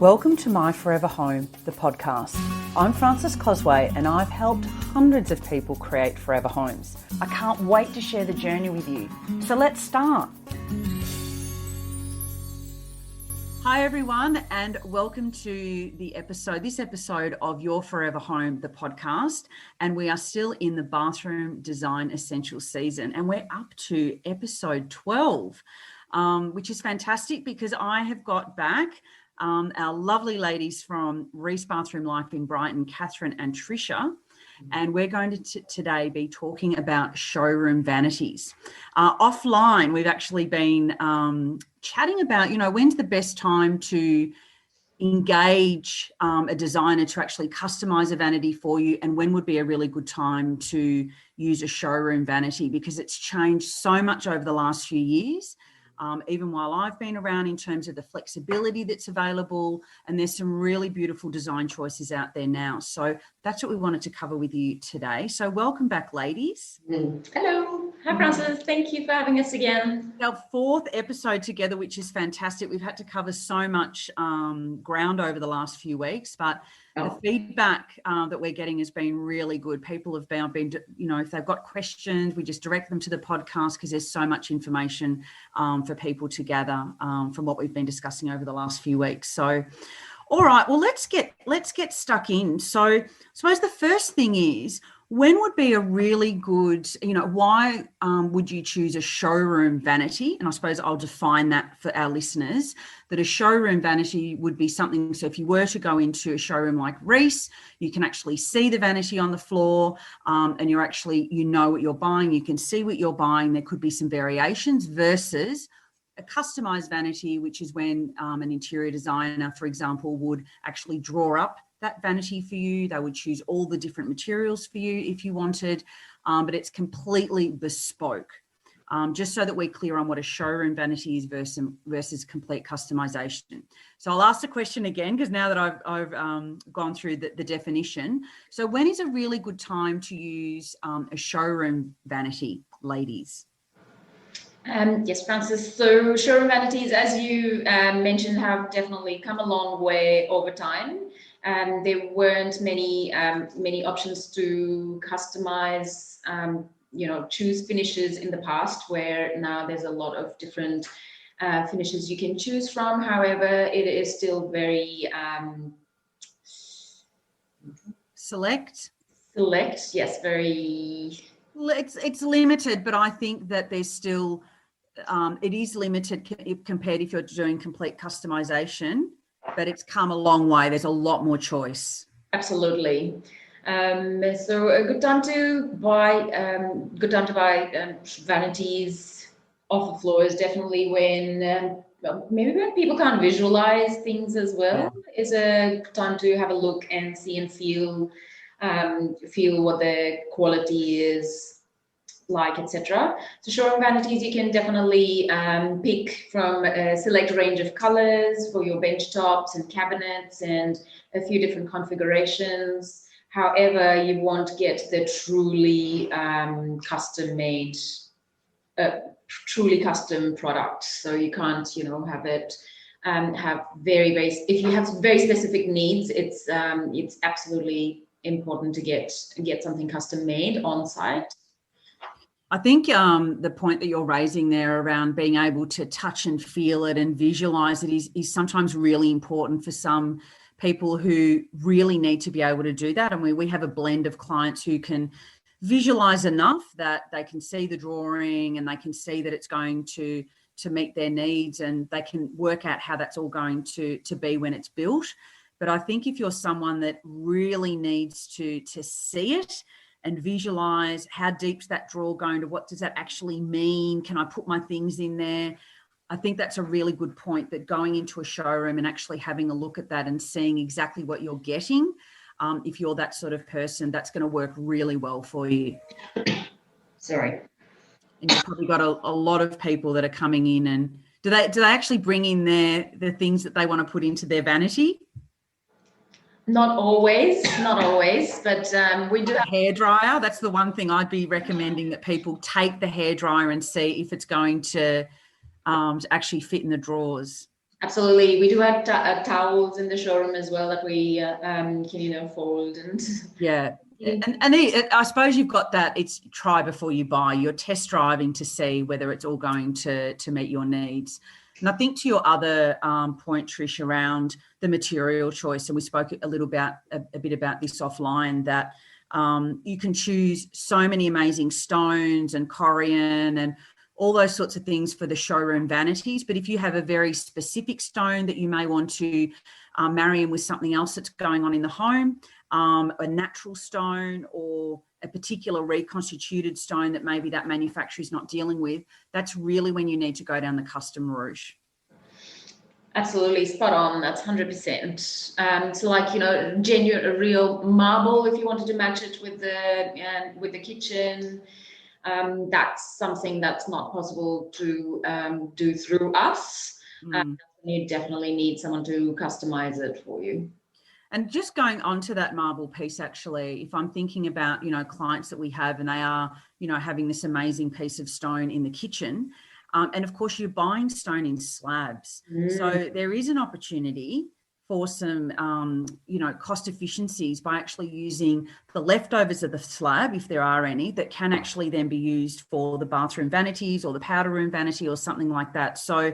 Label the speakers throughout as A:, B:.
A: Welcome to My Forever Home, the podcast. I'm Frances Cosway and I've helped hundreds of people create forever homes. I can't wait to share the journey with you. So let's start. Hi everyone and welcome to this episode of Your Forever Home, the podcast. And we are still in the bathroom design essentials season and we're up to episode 12, which is fantastic because I have got back our lovely ladies from Reece Bathroom Life in Brighton, Cathryn and Trisha, and we're going to today be talking about Showroom Vanities. Offline, we've actually been chatting about, when's the best time to engage a designer to actually customize a vanity for you, and when would be a really good time to use a showroom vanity, because it's changed so much over the last few years. Even while I've been around, in terms of the flexibility that's available, and there's some really beautiful design choices out there now. So that's what we wanted to cover with you today. So welcome back, ladies.
B: Hello. Hi, Frances. Thank you for having us again.
A: Our fourth episode together, which is fantastic. We've had to cover so much ground over the last few weeks, but the feedback that we're getting has been really good. People have been, if they've got questions, we just direct them to the podcast because there's so much information for people to gather from what we've been discussing over the last few weeks. So, all right, well, let's get stuck in. So I suppose the first thing is, when would be a really good, why would you choose a showroom vanity? And I suppose I'll define that for our listeners, that a showroom vanity would be something, so if you were to go into a showroom like Reece, you can actually see the vanity on the floor and you're actually, what you're buying, you can see what you're buying. There could be some variations versus a customized vanity, which is when an interior designer, for example, would actually draw up that vanity for you. They would choose all the different materials for you if you wanted, but it's completely bespoke. Just so that we're clear on what a showroom vanity is versus complete customization. So I'll ask the question again, because now that I've gone through the definition. So when is a really good time to use a showroom vanity, ladies?
B: Yes, Frances. So showroom vanities, as you mentioned, have definitely come a long way over time. There weren't many options to customize, choose finishes in the past, where now there's a lot of different finishes you can choose from. However, it is still very
A: select.
B: Yes, very.
A: It's limited, but I think that there's still it is limited compared if you're doing complete customization, but it's come a long way. There's a lot more choice.
B: Absolutely. So a good time to buy vanities off the floor is definitely when maybe when people can't visualize things as well. Yeah. Is a time to have a look and see and feel what the quality is like, etc. So showroom vanities, you can definitely pick from a select range of colors for your bench tops and cabinets and a few different configurations. However, you won't get the truly custom-made, truly custom product. So you can't, have it have if you have very specific needs, it's absolutely important to get something custom made on site.
A: I think the point that you're raising there around being able to touch and feel it and visualize it is sometimes really important for some people who really need to be able to do that. And we have a blend of clients who can visualize enough that they can see the drawing and they can see that it's going to meet their needs, and they can work out how that's all going to be when it's built. But I think if you're someone that really needs to see it and visualize how deep's that drawer going to, what does that actually mean? Can I put my things in there? I think that's a really good point, that going into a showroom and actually having a look at that and seeing exactly what you're getting, if you're that sort of person, that's going to work really well for you.
B: Sorry.
A: And you've probably got a lot of people that are coming in, and do they actually bring in the things that they want to put into their vanity?
B: Not always, but we do have
A: a hairdryer. That's the one thing I'd be recommending, that people take the hairdryer and see if it's going to actually fit in the drawers.
B: Absolutely. We do have towels in the showroom as well that we can, fold and.
A: Yeah. And I suppose you've got that, it's try before you buy. You're test driving to see whether it's all going to meet your needs. And I think to your other point, Trish, around the material choice, and we spoke a little about a bit about this offline, that you can choose so many amazing stones and corian and all those sorts of things for the showroom vanities. But if you have a very specific stone that you may want to marry in with something else that's going on in the home, a natural stone or a particular reconstituted stone that maybe that manufacturer is not dealing with, that's really when you need to go down the custom route.
B: Absolutely, spot on. That's 100%. So, like, genuine, real marble. If you wanted to match it with the kitchen, that's something that's not possible to do through us. You definitely need someone to customize it for you.
A: And just going on to that marble piece, actually, if I'm thinking about, clients that we have and they are, having this amazing piece of stone in the kitchen, and of course you're buying stone in slabs. So there is an opportunity for some, cost efficiencies by actually using the leftovers of the slab, if there are any, that can actually then be used for the bathroom vanities or the powder room vanity or something like that. So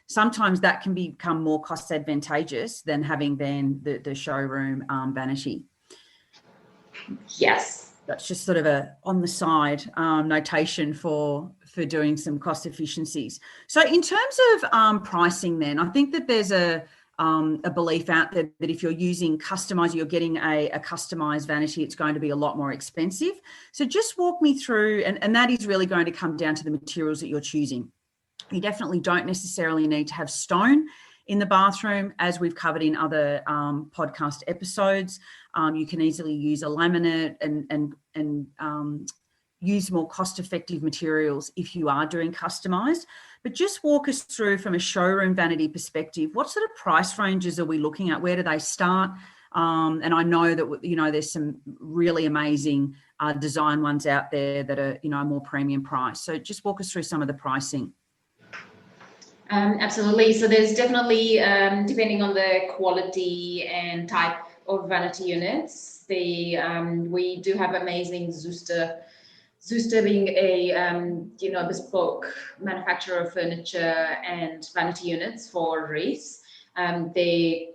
A: sometimes that can become more cost advantageous than having then the showroom vanity.
B: Yes.
A: That's just sort of a on the side notation for doing some cost efficiencies. So in terms of pricing then, I think that there's a belief out there that if you're using customized, you're getting a customized vanity, it's going to be a lot more expensive. So just walk me through, and that is really going to come down to the materials that you're choosing. You definitely don't necessarily need to have stone in the bathroom, as we've covered in other podcast episodes. You can easily use a laminate and use more cost-effective materials if you are doing customized. But just walk us through, from a showroom vanity perspective, what sort of price ranges are we looking at? Where do they start? And I know that, there's some really amazing design ones out there that are, more premium price. So just walk us through some of the pricing.
B: Absolutely. So there's definitely, depending on the quality and type of vanity units, we do have amazing Zuster being a bespoke manufacturer of furniture and vanity units for Reece.
A: They're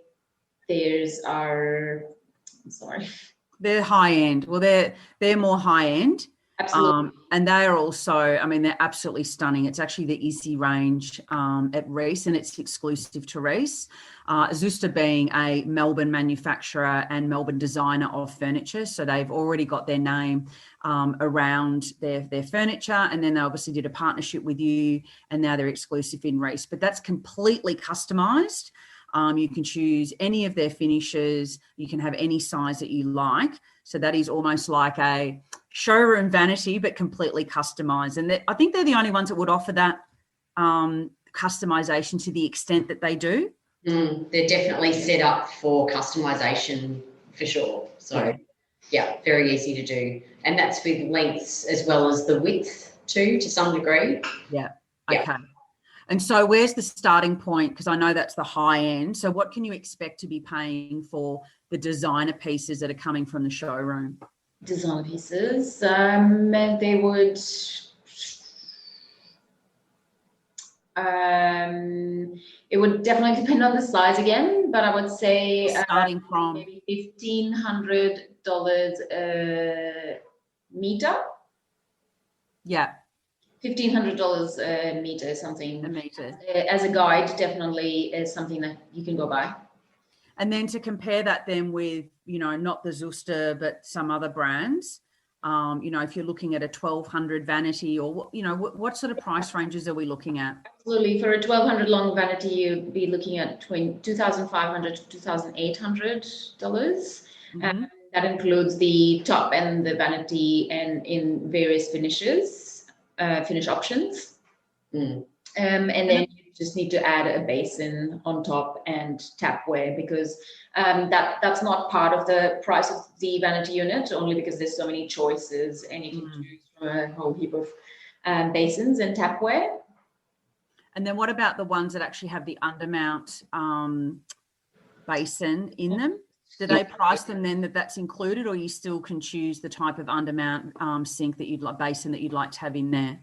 A: high end. Well, they're more high end.
B: Absolutely.
A: And they are also, they're absolutely stunning. It's actually the Easy range at Reece, and it's exclusive to Reece. Zuster being a Melbourne manufacturer and Melbourne designer of furniture. So they've already got their name around their furniture, and then they obviously did a partnership with you, and now they're exclusive in Reece. But that's completely customised. You can choose any of their finishes. You can have any size that you like. So that is almost like a showroom vanity, but completely customised. And I think they're the only ones that would offer that customisation to the extent that they do.
C: They're definitely set up for customisation for sure. So yeah, very easy to do. And that's with lengths as well as the width too, to some degree.
A: Yeah. Okay. Yeah. And so where's the starting point? Because I know that's the high end. So what can you expect to be paying for the designer pieces that are coming from the showroom?
B: Designer pieces, and they would, it would definitely depend on the size again, but I would say
A: starting from
B: maybe $1,500 a meter.
A: Yeah.
B: $1,500 a meter, something.
A: A meter.
B: As a guide, definitely is something that you can go by.
A: And then to compare that then with, not the Zuster, but some other brands, if you're looking at a 1,200 vanity, or, what sort of price ranges are we looking at?
B: Absolutely. For a 1,200 long vanity, you'd be looking at between $2,500 to $2,800. Mm-hmm. That includes the top and the vanity, and in various finish options. And then you just need to add a basin on top and tapware, because that's not part of the price of the vanity unit, only because there's so many choices and you can choose from a whole heap of basins and tapware.
A: And then what about the ones that actually have the undermount basin in them? Do they price them then that's included, or you still can choose the type of undermount sink that you'd like, basin that you'd like to have in there?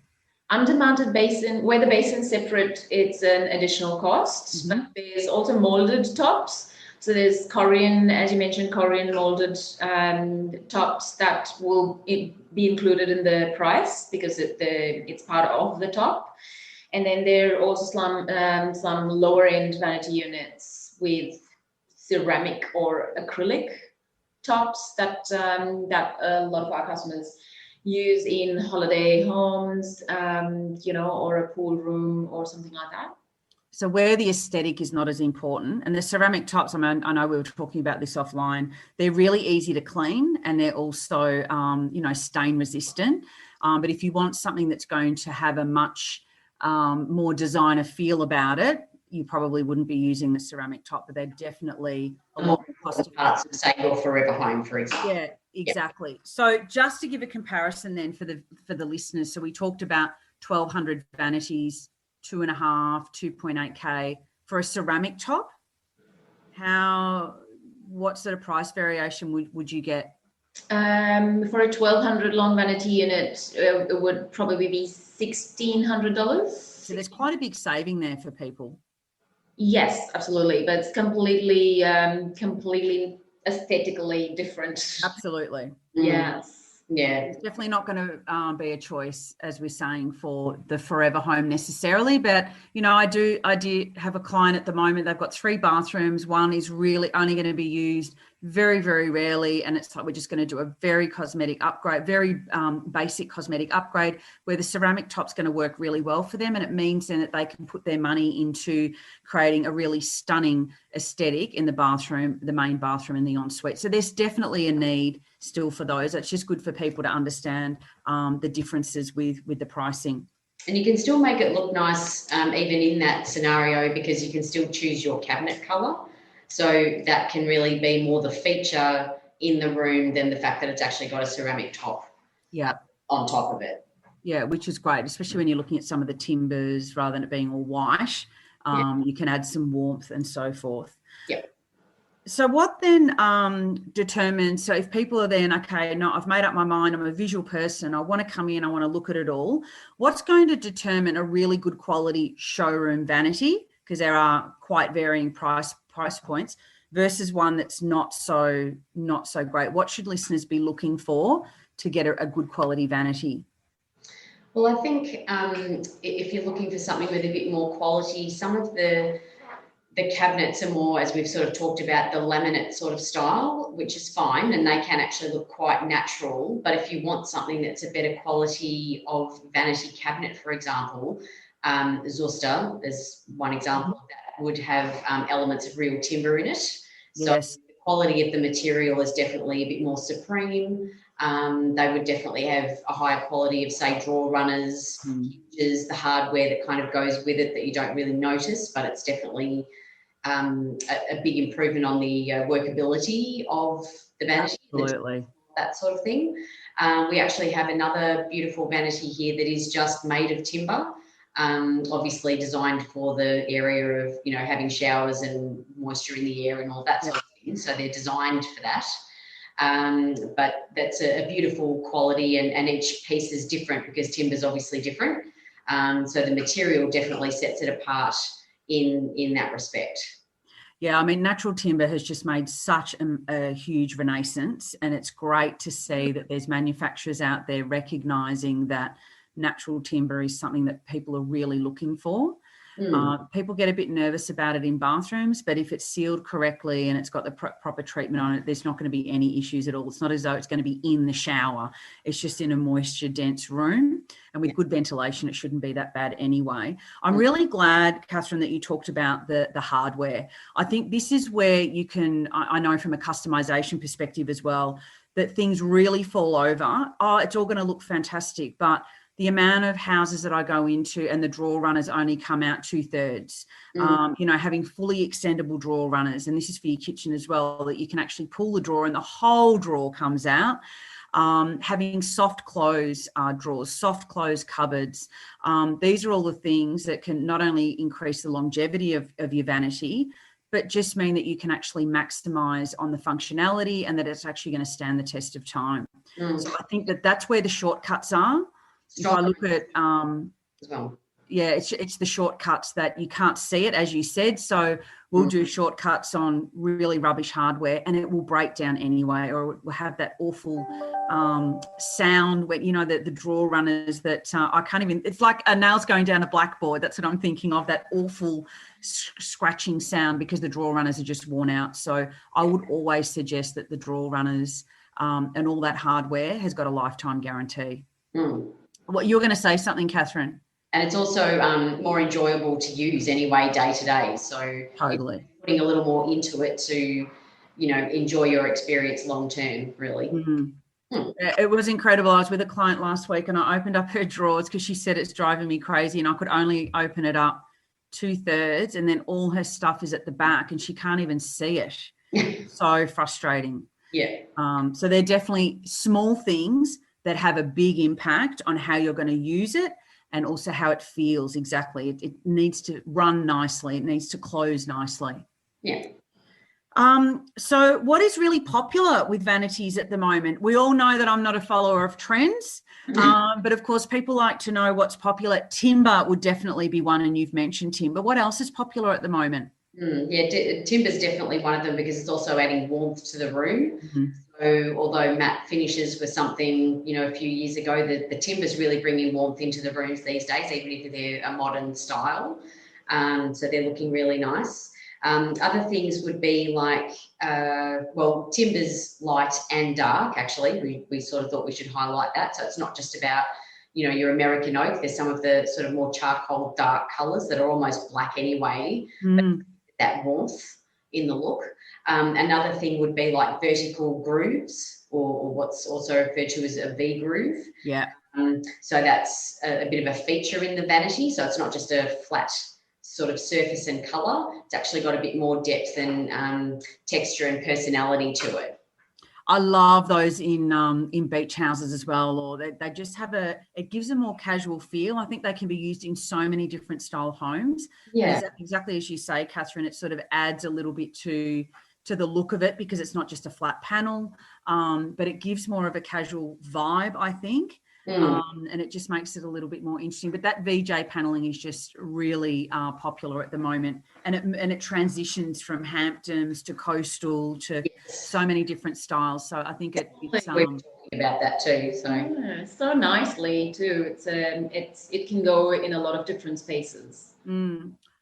B: Undermounted basin, where the basin's separate, it's an additional cost. But there's also molded tops. So there's Korean, as you mentioned, Korean molded tops that will be included in the price because it's part of the top. And then there are also some lower end vanity units with ceramic or acrylic tops that a lot of our customers use in holiday homes, or a pool room or something like that.
A: So where the aesthetic is not as important, and the ceramic tops, I know we were talking about this offline, they're really easy to clean, and they're also, stain resistant. But if you want something that's going to have a much more designer feel about it, you probably wouldn't be using the ceramic top, but they're definitely a lot more cost
C: parts of, say, your forever home, for example.
A: Yeah, exactly. Yep. So just to give a comparison then for the listeners, so we talked about 1,200 vanities, 2.5, 2.8K for a ceramic top. What sort of price variation would you get?
B: For a 1,200 long vanity unit, it would probably be $1,600.
A: So there's quite a big saving there for people.
B: Yes, absolutely, but it's completely aesthetically different.
A: Absolutely.
B: Yes.
C: Yeah,
A: it's definitely not going to be a choice, as we're saying, for the forever home necessarily. But I do have a client at the moment. They've got 3 bathrooms. One is really only going to be used very, very rarely, and it's like we're just going to do a very cosmetic upgrade, very basic cosmetic upgrade, where the ceramic top's going to work really well for them, and it means then that they can put their money into creating a really stunning aesthetic in the bathroom, the main bathroom, and the ensuite. So there's definitely a need still for those. It's just good for people to understand the differences with the pricing.
C: And you can still make it look nice even in that scenario, because you can still choose your cabinet colour. So that can really be more the feature in the room than the fact that it's actually got a ceramic top on top of it.
A: Yeah, which is great, especially when you're looking at some of the timbers rather than it being all white. You can add some warmth and so forth.
C: Yep.
A: So what then determines, so if people are then, okay, no, I've made up my mind, I'm a visual person, I want to come in, I want to look at it all, what's going to determine a really good quality showroom vanity, because there are quite varying price points, versus one that's not so great? What should listeners be looking for to get a good quality vanity?
C: Well, I think if you're looking for something with a bit more quality, some of the cabinets are more, as we've sort of talked about, the laminate sort of style, which is fine, and they can actually look quite natural. But if you want something that's a better quality of vanity cabinet, for example, Zuster is one example that would have elements of real timber in it. So
A: yes.
C: The quality of the material is definitely a bit more supreme. They would definitely have a higher quality of, say, drawer runners, hinges, the hardware that kind of goes with it that you don't really notice, but it's definitely a big improvement on the workability of the vanity.
A: Absolutely.
C: That sort of thing. We actually have another beautiful vanity here that is just made of timber, obviously designed for the area of, having showers and moisture in the air and all that sort of thing. So they're designed for that. But that's a beautiful quality, and each piece is different because timber is obviously different. So the material definitely sets it apart in that respect.
A: Yeah, I mean, natural timber has just made such a huge renaissance, and it's great to see that there's manufacturers out there recognising that natural timber is something that people are really looking for. People get a bit nervous about it in bathrooms, but if it's sealed correctly and it's got the proper treatment on it, there's not going to be any issues at all. It's not as though it's going to be in the shower. It's just in a moisture dense room, and with good ventilation, it shouldn't be that bad anyway. I'm really glad, Cathryn, that you talked about the hardware. I think this is where you can, I know from a customization perspective as well, that things really fall over. Oh, it's all going to look fantastic, but the amount of houses that I go into and the drawer runners only come out 2/3, having fully extendable drawer runners, and this is for your kitchen as well, that you can actually pull the drawer and the whole drawer comes out. having soft close drawers, soft close cupboards. These are all the things that can not only increase the longevity of your vanity, but just mean that you can actually maximise on the functionality and that it's actually going to stand the test of time. So I think that that's where the shortcuts are. If I look at, yeah, it's the shortcuts that you can't see it, as you said. So we'll do shortcuts on really rubbish hardware and it will break down anyway, or we'll have that awful sound where, you know, the drawer runners that I can't even, it's like a nails going down a blackboard. That's what I'm thinking of, that awful scratching sound because the drawer runners are just worn out. So I would always suggest that the drawer runners and all that hardware has got a lifetime guarantee. What, you're going to say something, Cathryn?
C: And it's also more enjoyable to use anyway, day to day. So
A: totally
C: putting a little more into it to, you know, enjoy your experience long term, really.
A: It was incredible. I was with a client last week and I opened up her drawers because she said it's driving me crazy and I could only open it up 2/3 and then all her stuff is at the back and she can't even see it. So frustrating.
C: Yeah.
A: So they're definitely small things that have a big impact on how you're going to use it and also how it feels. Exactly. It needs to run nicely. It needs to close nicely.
C: Yeah.
A: So what is really popular with vanities at the moment? We all know that I'm not a follower of trends, but of course people like to know what's popular. Timber would definitely be one, and you've mentioned timber. What else is popular at the moment?
C: Yeah, timber's definitely one of them because it's also adding warmth to the room. So although matte finishes were something, you know, a few years ago, the timber's really bringing warmth into the rooms these days, even if they're a modern style. So they're looking really nice. Other things would be like, well, timber's light and dark, actually. We sort of thought we should highlight that. So it's not just about, you know, your American oak. There's some of the sort of more charcoal dark colours that are almost black anyway, but that warmth in the look. Another thing would be like vertical grooves or what's also referred to as a V groove.
A: Yeah.
C: So that's a bit of a feature in the vanity. So it's not just a flat sort of surface and colour. It's actually got a bit more depth and texture and personality to it.
A: I love those in beach houses as well, or they just have it gives a more casual feel. I think they can be used in so many different style homes.
C: Yeah.
A: Exactly as you say, Cathryn, it sort of adds a little bit to the look of it because it's not just a flat panel, but it gives more of a casual vibe, I think. And it just makes it a little bit more interesting. But that VJ paneling is just really popular at the moment, and it transitions from Hamptons to coastal to so many different styles. So I think it's
C: we're talking about that too. So
B: so nicely too. It can go in a lot of different spaces.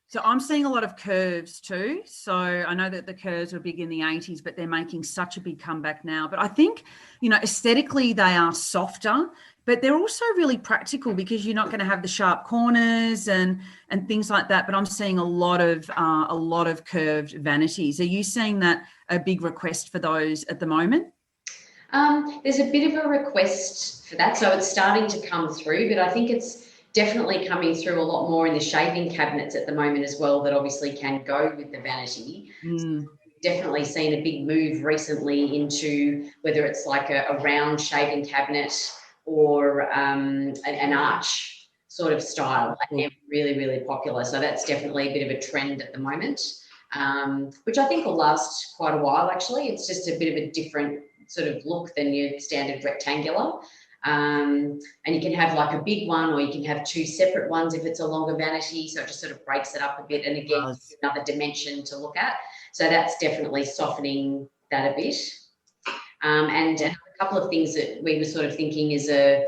A: So I'm seeing a lot of curves too. So I know that the curves were big in the 80s, but they're making such a big comeback now. But I think, you know, aesthetically they are softer, but they're also really practical because you're not going to have the sharp corners and things like that. But I'm seeing a lot of curved vanities. Are you seeing that a big request for those at the moment?
C: There's a bit of a request for that. So it's starting to come through, but I think it's definitely coming through a lot more in the shaving cabinets at the moment as well, that obviously can go with the vanity. So definitely seen a big move recently into whether it's like a round shaving cabinet or an arch sort of style. And they're really, really popular. So that's definitely a bit of a trend at the moment, which I think will last quite a while, actually. It's just a bit of a different sort of look than your standard rectangular. And you can have like a big one, or you can have two separate ones if it's a longer vanity. So it just sort of breaks it up a bit. And again, another dimension to look at. So that's definitely softening that a bit. And a couple of things that we were sort of thinking is I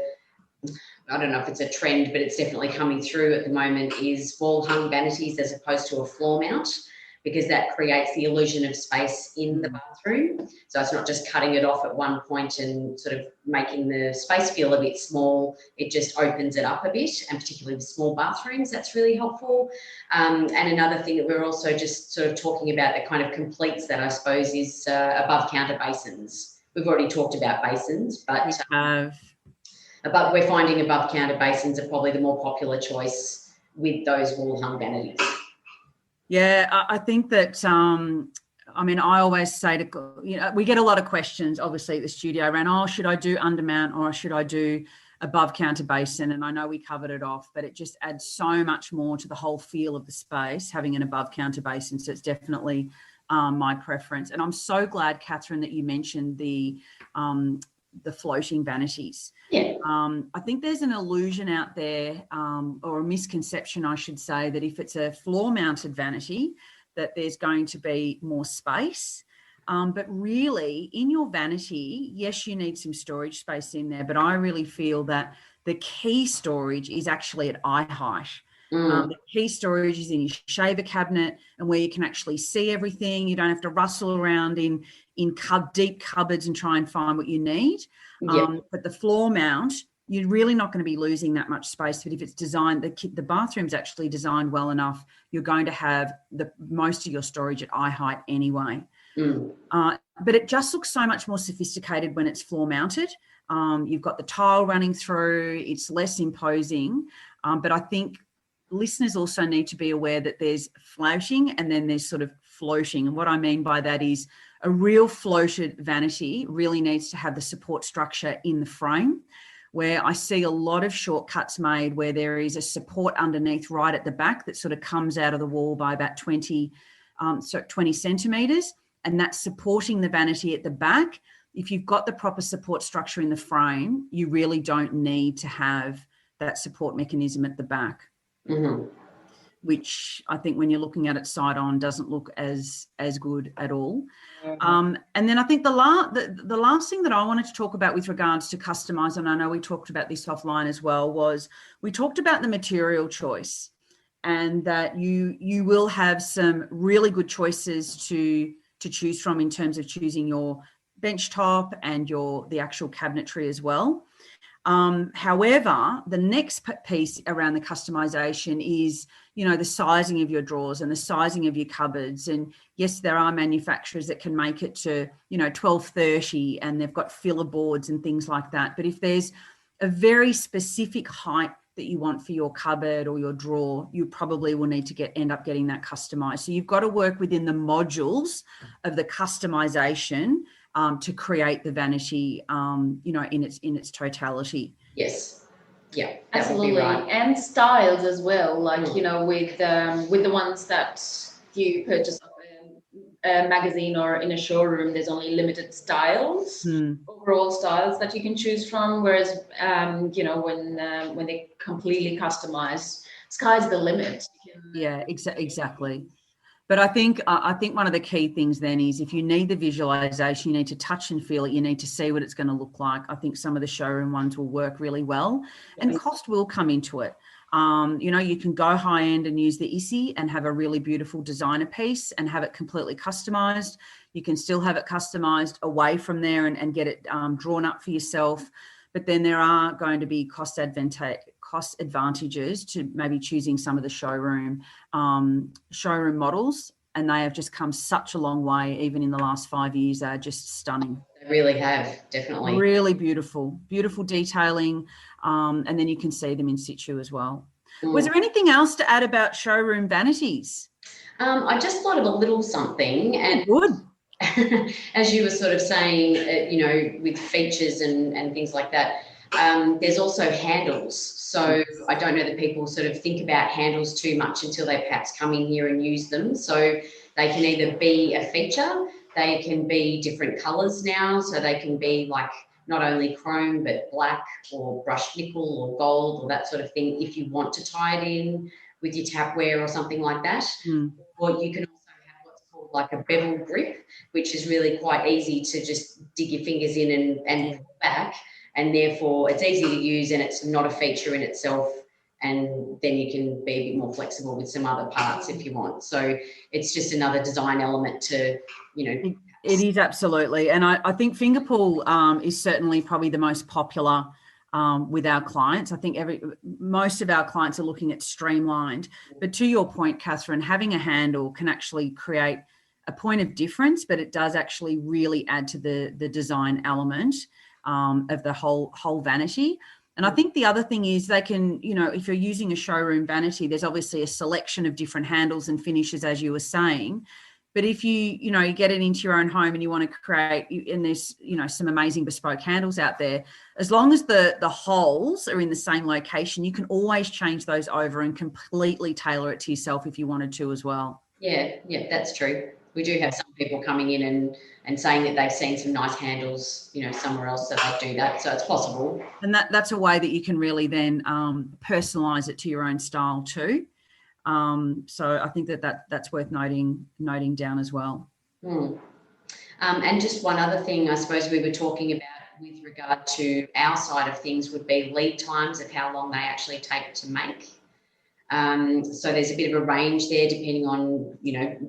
C: don't know if it's a trend, but it's definitely coming through at the moment, is wall hung vanities as opposed to a floor mount, because that creates the illusion of space in the bathroom. So it's not just cutting it off at one point and sort of making the space feel a bit small. It just opens it up a bit, and particularly with small bathrooms, that's really helpful. And another thing that we're also just sort of talking about that kind of completes that, I suppose, is above counter basins. We've already talked about basins, but we're finding above counter basins are probably the more popular choice with those wall hung vanities.
A: Yeah, I think that I mean, I always say to, we get a lot of questions, obviously, at the studio around, oh, should I do undermount or should I do above counter basin? And I know we covered it off, but it just adds so much more to the whole feel of the space, having an above counter basin. So it's definitely my preference. And I'm so glad, Cathryn, that you mentioned the floating vanities.
B: Yeah.
A: I think there's an illusion out there, or a misconception, I should say, that if it's a floor mounted vanity, that there's going to be more space. But really, in your vanity, yes, you need some storage space in there, but I really feel that the key storage is actually at eye height. The key storage is in your shaver cabinet, and where you can actually see everything. You don't have to rustle around in deep cupboards and try and find what you need. But the floor mount, you're really not going to be losing that much space. But if it's designed, the bathroom's actually designed well enough, you're going to have most of your storage at eye height anyway. But it just looks so much more sophisticated when it's floor mounted. You've got the tile running through, it's less imposing. But I think listeners also need to be aware that there's floating and then there's sort of floating. And what I mean by that is a real floated vanity really needs to have the support structure in the frame, where I see a lot of shortcuts made where there is a support underneath right at the back that sort of comes out of the wall by about 20 centimetres, and that's supporting the vanity at the back. If you've got the proper support structure in the frame, you really don't need to have that support mechanism at the back, which I think when you're looking at it side on doesn't look as good at all. And then I think the last thing that I wanted to talk about with regards to customised, and I know we talked about this offline as well, was we talked about the material choice, and that you will have some really good choices to choose from in terms of choosing your bench top and the actual cabinetry as well. However, the next piece around the customization is, the sizing of your drawers and the sizing of your cupboards. And yes, there are manufacturers that can make it to, 1230, and they've got filler boards and things like that. But if there's a very specific height that you want for your cupboard or your drawer, you probably will need to end up getting that customized. So you've got to work within the modules of the customization to create the vanity, in its totality.
C: Yes. Yeah,
B: absolutely. Right. And styles as well, like, with the ones that you purchase off a magazine or in a showroom, there's only limited styles, overall styles that you can choose from. Whereas, when they're completely customized, sky's the limit.
A: Yeah, exactly. But I think one of the key things then is, if you need the visualization, you need to touch and feel it. You need to see what it's going to look like. I think some of the showroom ones will work really well, and cost will come into it. You can go high end and use the ISI and have a really beautiful designer piece and have it completely customized. You can still have it customized away from there and get it drawn up for yourself. But then there are going to be cost advantages to maybe choosing some of the showroom models, and they have just come such a long way. Even in the last 5 years, they're just stunning.
C: They really have, definitely.
A: Really beautiful detailing, and then you can see them in situ as well. Was there anything else to add about Showroom Vanities?
C: I just thought of a little something, and
A: good.
C: As you were sort of saying, with features and things like that, there's also handles. So I don't know that people sort of think about handles too much until they perhaps come in here and use them. So they can either be a feature, they can be different colours now. So they can be like not only chrome, but black or brushed nickel or gold or that sort of thing, if you want to tie it in with your tapware or something like that. Or you can also have what's called like a bevel grip, which is really quite easy to just dig your fingers in and pull back. And therefore it's easy to use, and it's not a feature in itself. And then you can be a bit more flexible with some other parts if you want. So it's just another design element to,
A: It is, absolutely. And I think finger pull is certainly probably the most popular with our clients. I think most of our clients are looking at streamlined. But to your point, Cathryn, having a handle can actually create a point of difference, but it does actually really add to the design element of the whole vanity. And I think the other thing is they can, if you're using a showroom vanity, there's obviously a selection of different handles and finishes, as you were saying, But if you get it into your own home and you want to create, and there's, some amazing bespoke handles out there, as long as the holes are in the same location, you can always change those over and completely tailor it to yourself if you wanted to as well.
C: Yeah, that's true. We do have some people coming in and saying that they've seen some nice handles, somewhere else, so they'll do that. So it's possible.
A: And that's a way that you can really then personalise it to your own style too. So I think that's worth noting down as well.
C: And just one other thing, I suppose we were talking about with regard to our side of things would be lead times of how long they actually take to make. So there's a bit of a range there depending on,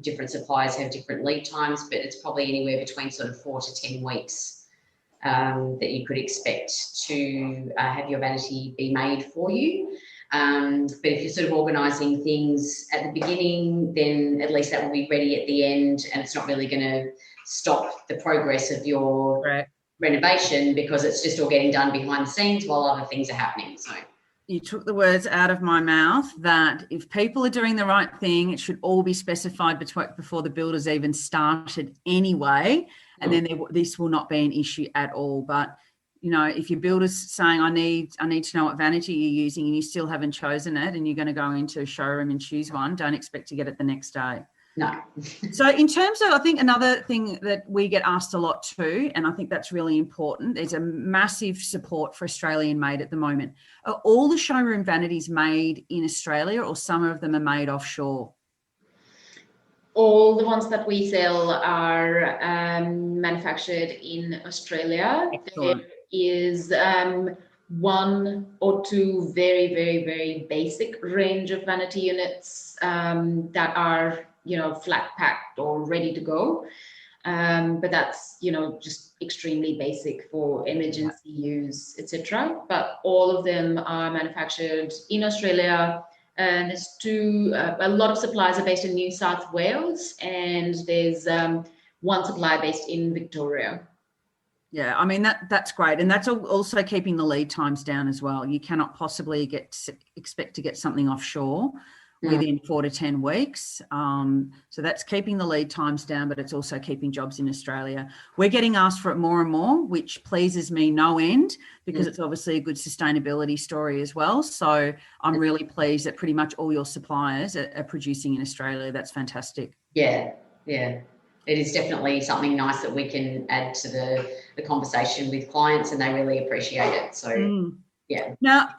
C: different suppliers have different lead times, but it's probably anywhere between sort of 4 to 10 weeks that you could expect to have your vanity be made for you. But if you're sort of organising things at the beginning, then at least that will be ready at the end, and it's not really going to stop the progress of your renovation because it's just all getting done behind the scenes while other things are happening. So
A: you took the words out of my mouth, that if people are doing the right thing, it should all be specified before the builders even started anyway, and then this will not be an issue at all. But if your builder's saying, I need to know what vanity you're using, and you still haven't chosen it, and you're going to go into a showroom and choose one, don't expect to get it the next day.
C: No.
A: So in terms of, I think another thing that we get asked a lot too, and I think that's really important, there's a massive support for Australian made at the moment. Are all the showroom vanities made in Australia, or some of them are made offshore?
B: All the ones that we sell are manufactured in Australia.
A: Excellent.
B: There is one or two very, very, very basic range of vanity units that are, flat packed or ready to go. But that's, just extremely basic for emergency use, etc. But all of them are manufactured in Australia. And there's a lot of suppliers are based in New South Wales, and there's one supplier based in Victoria.
A: Yeah, I mean, that's great. And that's also keeping the lead times down as well. You cannot possibly expect to get something offshore within 4 to 10 weeks. So that's keeping the lead times down, but it's also keeping jobs in Australia. We're getting asked for it more and more, which pleases me no end, because it's obviously a good sustainability story as well. So I'm really pleased that pretty much all your suppliers are producing in Australia. That's fantastic.
C: Yeah. It is definitely something nice that we can add to the conversation with clients, and they really appreciate it. So, yeah.
A: Now,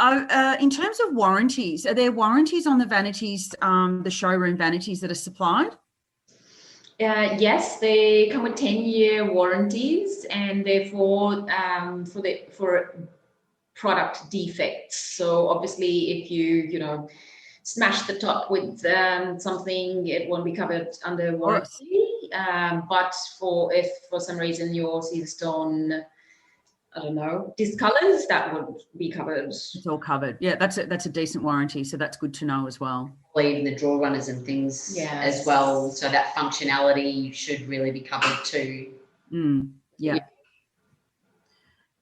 A: in terms of warranties, are there warranties on the vanities, the showroom vanities that are supplied?
B: Yes, they come with 10-year warranties, and therefore for product defects. So obviously, if you smash the top with something, it won't be covered under warranty. But if for some reason your silverstone, I don't know, discolors, that would be covered.
A: It's all covered. Yeah, that's a decent warranty, so that's good to know as well.
C: Even the draw runners and things as well, so that functionality should really be covered too.
A: Yeah.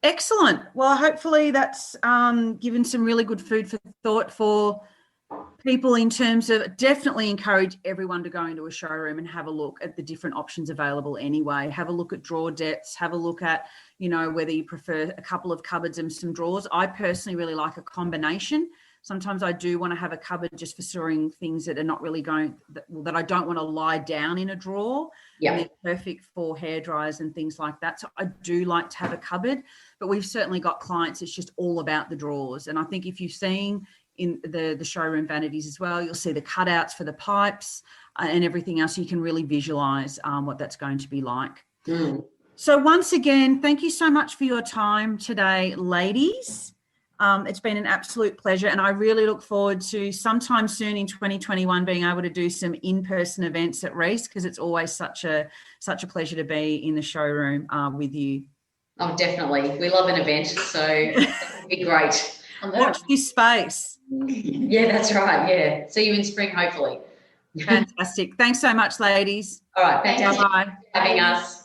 A: Excellent. Well, hopefully that's given some really good food for thought for people, in terms of definitely encourage everyone to go into a showroom and have a look at the different options available anyway. Have a look at drawer depths, have a look at, whether you prefer a couple of cupboards and some drawers. I personally really like a combination. Sometimes I do want to have a cupboard just for storing things that are not really that I don't want to lie down in a drawer.
C: Yeah.
A: And they're perfect for hair dryers and things like that. So I do like to have a cupboard, but we've certainly got clients, it's just all about the drawers. And I think if you've seen in the showroom vanities as well, you'll see the cutouts for the pipes and everything else. You can really visualize what that's going to be like. So once again, thank you so much for your time today, ladies. It's been an absolute pleasure, and I really look forward to sometime soon in 2021 being able to do some in-person events at Reece, because it's always such a pleasure to be in the showroom with you.
C: Oh, definitely. We love an event, so that would be great.
A: Watch this space.
C: Yeah, that's right. Yeah. See you in spring, hopefully.
A: Fantastic. Thanks so much, ladies.
C: All right. Thanks
A: Bye-bye.
C: for having us.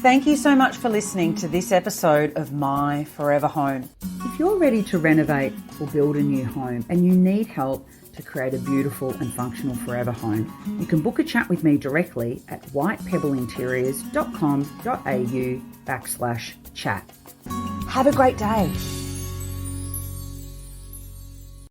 A: thank you so much for listening to this episode of My Forever Home. If you're ready to renovate or build a new home and you need help to create a beautiful and functional forever home, you can book a chat with me directly at whitepebbleinteriors.com.au/chat. Have a great day.